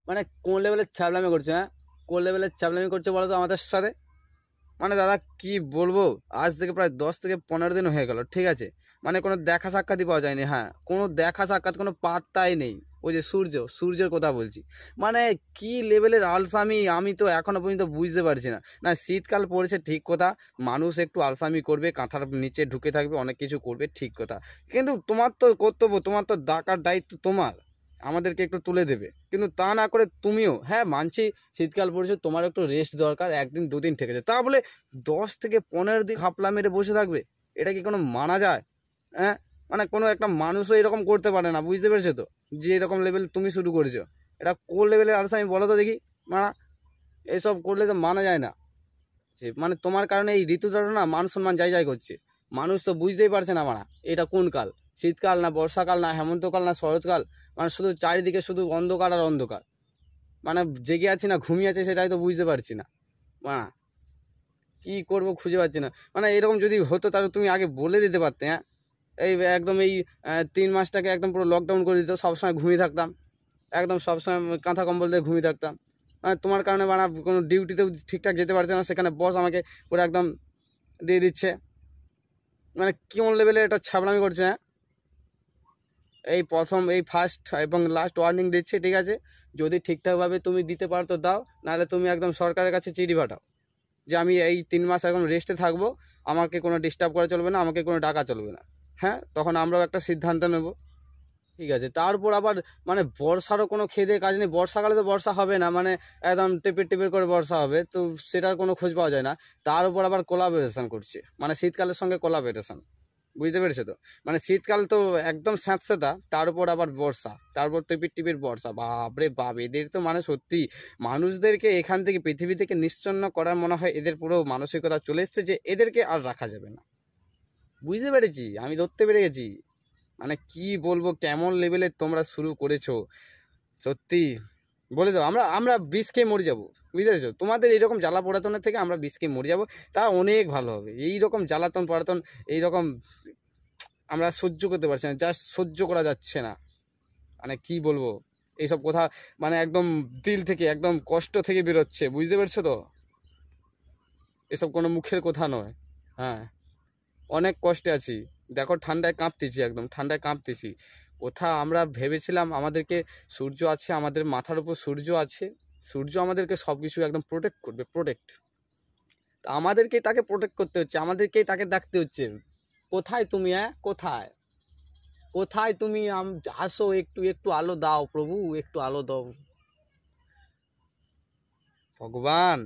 মানে কোন লেভেলের ছ্যাবলামি করছো? হ্যাঁ, কোন লেভেলের ছ্যাবলামি করছো বলো তো আমাদের সাথে? মানে দাদা কি বলবো, আজ থেকে প্রায় 10 থেকে 15 দিন হয়ে গেল, ঠিক আছে? মানে কোনো দেখা সাক্ষাৎই পাওয়া যায়নি। হ্যাঁ, কোনো দেখা সাক্ষাৎ, কোনো পাত্তাই নেই। ওই যে সূর্যের কথা বলছি। মানে কি লেভেলের আলসামি, আমি তো এখনো পর্যন্ত বুঝতে পারছি না। না, শীতকাল পড়েছে ঠিক কথা, মানুষ একটু আলসামি করবে, কাঁথার নিচে ঢুকে থাকবে, অনেক কিছু করবে, ঠিক কথা। কিন্তু তোমার তো কর্তব্য, তোমার তো ডাকার দায়িত্ব তোমার, আমাদেরকে একটু তুলে দেবে। কিন্তু তা না করে তুমিও, হ্যাঁ মানছি শীতকাল পড়েছে, তোমার একটু রেস্ট দরকার, একদিন দুদিন ঠিক আছে, তা বলে 10 থেকে 15 দিন ঘাপলা মেরে বসে থাকবে? এটা কি কোনো মানা যায়? হ্যাঁ, মানে কোনো একটা মানুষও এরকম করতে পারে না, বুঝতে পেরেছো তো? যে এরকম লেভেল তুমি শুরু করেছো, এটা কোন লেভেলের আলসা আমি বলো তো দেখি। মানা, এসব করলে তো মানা যায় না। মানে তোমার কারণে এই ঋতুটা না মান সম্মান যাই যাই করছে। মানুষ তো বুঝতেই পারছে না মানা, এটা কোন কাল, শীতকাল না বর্ষাকাল না হেমন্তকাল না শরৎকাল। মানে শুধু চারিদিকে শুধু অন্ধকার আর অন্ধকার। মানে জেগে আছি না ঘুমিয়ে আছে সেটাই তো বুঝতে পারছি না। মানা, কি করব খুঁজে পাচ্ছি না। মানে এরকম যদি হতো তাহলে তুমি আগে বলে দিতে পারতে। হ্যাঁ, এই একদম এই 3 মাসটাকে একদম পুরো লকডাউন করে দিত, সবসময় ঘুমিয়ে থাকতাম, একদম সবসময় কাঁথা কম্বল দিয়ে ঘুমিয়ে থাকতাম। মানে তোমার কারণে মানে কোনো ডিউটিতেও ঠিকঠাক যেতে পারছে না, সেখানে বস আমাকে পুরো একদম দিয়ে দিচ্ছে। মানে কেমন লেভেলের এটা ছাবড়ামি করছে? হ্যাঁ, এই প্রথম এই ফার্স্ট এবং লাস্ট ওয়ার্নিং দিচ্ছে, ঠিক আছে? যদি ঠিকঠাকভাবে তুমি দিতে পারো তো দাও, নাহলে তুমি একদম সরকারের কাছে চিঠি পাঠাও যে আমি এই 3 মাস এখন রেস্টে থাকবো, আমাকে কোনো ডিস্টার্ব করা চলবে না, আমাকে কোনো ডাকা চলবে না। হ্যাঁ, তখন আমরাও একটা সিদ্ধান্ত নেব, ঠিক আছে? তারপর আবার মানে বর্ষারও কোনো খেদে কাজ নেই। বর্ষাকালে তো বর্ষা হবে না, মানে একদম টিপির টিপির করে বর্ষা হবে, তো সেটার কোনো খোঁজ পাওয়া যায় না। তার উপর আবার কোলাবোরেশন করছে, মানে শীতকালের সঙ্গে কোলাবোরেশন, বুঝতে পেরেছো তো? মানে শীতকাল তো একদম স্যাঁতস্যাঁতা, তার উপর আবার বর্ষা, তারপর টিপির টিপির বর্ষা, বাপরে বাপ! এদের তো মানে সত্যি মানুষদেরকে এখান থেকে পৃথিবী থেকে নিশ্চন্ন করার মনে হয় এদের পুরো মানসিকতা চলে এসছে যে এদেরকে আর রাখা যাবে না। বুঝতে পেরেছি, আমি ধরতে পেরে গেছি। মানে কি বলবো, কেমন লেভেলের তোমরা শুরু করেছো সত্যি। বলে দাও, আমরা আমরা বিষ খেয়ে মরে যাবো, বুঝতে পেরেছো? তোমাদের এইরকম জ্বালা পোড়াতনের থেকে আমরা বিষ খেয়ে মরে যাবো, তা অনেক ভালো হবে। এইরকম জ্বালাতন পোড়াতন, এইরকম আমরা সহ্য করতে পারছি না, জাস্ট সহ্য করা যাচ্ছে না। মানে কি বলবো, এইসব কথা মানে একদম দিল থেকে, একদম কষ্ট থেকে বেরোচ্ছে, বুঝতে পারছো তো? এসব কোনো মুখের কথা নয়। হ্যাঁ, অনেক কষ্টে আছি। দেখো ঠান্ডায় কাঁপতেছি, একদম ঠান্ডায় কাঁপতেছি। কোথা আমরা ভেবেছিলাম আমাদেরকে সূর্য আছে, আমাদের মাথার উপর সূর্য আছে, সূর্য আমাদেরকে সব কিছু একদম প্রোটেক্ট করবে, প্রোটেক্ট। তা আমাদেরকেই তাকে প্রোটেক্ট করতে হচ্ছে, আমাদেরকেই তাকে ডাকতে হচ্ছে। কোথায় তুমি? হ্যাঁ, কোথায়? কোথায় তুমি? আসো, একটু একটু আলো দাও প্রভু, একটু আলো দাও ভগবান।